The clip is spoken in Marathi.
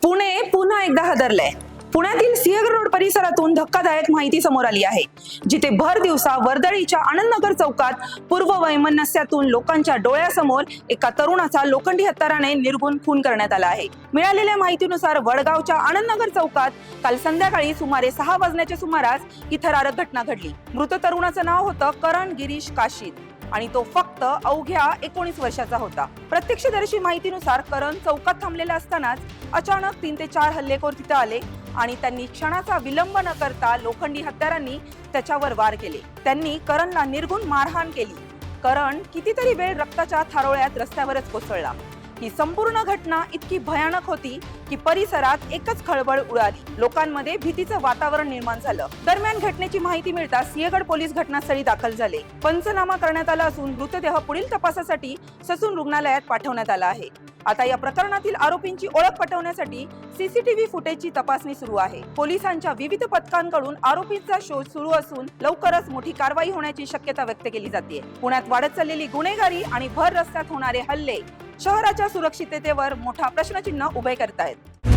पुणे पुन्हा एकदा हादरलंय। पुण्यातील सिंहगड रोड परिसरातून धक्कादायक माहिती समोर आली आहे, जिथे भर दिवसा वर्दळीच्या आनंदनगर चौकात पूर्व वैमनस्यातून लोकांच्या डोळ्यासमोर एका तरुणाचा लोखंडी हत्याराने निर्घुण खून करण्यात आला आहे। मिळालेल्या माहितीनुसार वडगावच्या आनंदनगर चौकात काल संध्याकाळी सुमारे 6 वाजण्याच्या सुमारास ही थरारक घटना घडली। मृत तरुणाचं नाव होतं करण गिरीश काशीद आणि तो फक्त अवघ्या 19 वर्षाचा होता। प्रत्यक्षदर्शी माहितीनुसार करण चौकात थांबलेला असतानाच अचानक 3 ते 4 हल्लेखोर तिथे आले आणि त्यांनी क्षणाचा विलंब न करता लोखंडी हत्यारांनी त्याच्यावर वार केले। त्यांनी करणला निर्घुण मारहाण केली। करण कितीतरी वेळ रक्ताच्या थारोळ्यात रस्त्यावरच कोसळला। ही संपूर्ण घटना इतकी भयानक होती की परिसरात एकच खळबळ उडाली। लोकांमध्ये भीतीचं वातावरण निर्माण झालं। दरम्यान घटनेची माहिती मिळताच सिंहगड पोलीस घटनास्थळी दाखल झाले। पंचनामा करण्यात आला असून मृतदेह पुढील तपासासाठी ससून रुग्णालयात पाठवण्यात आला आहे। आता या प्रकरणातील आरोपींची ओळख पटवण्यासाठी सीसीटीव्ही फुटेजची तपासणी सुरू आहे। पोलिसांच्या विविध पथकांकडून आरोपींचा शोध सुरू असून लवकरच मोठी कारवाई होण्याची शक्यता व्यक्त केली जाते। पुण्यात वाढत चाललेली गुन्हेगारी आणि भर रस्त्यात होणारे हल्ले शहराच्या सुरक्षिततेवर मोठा प्रश्नचिन्ह उभे करतायत।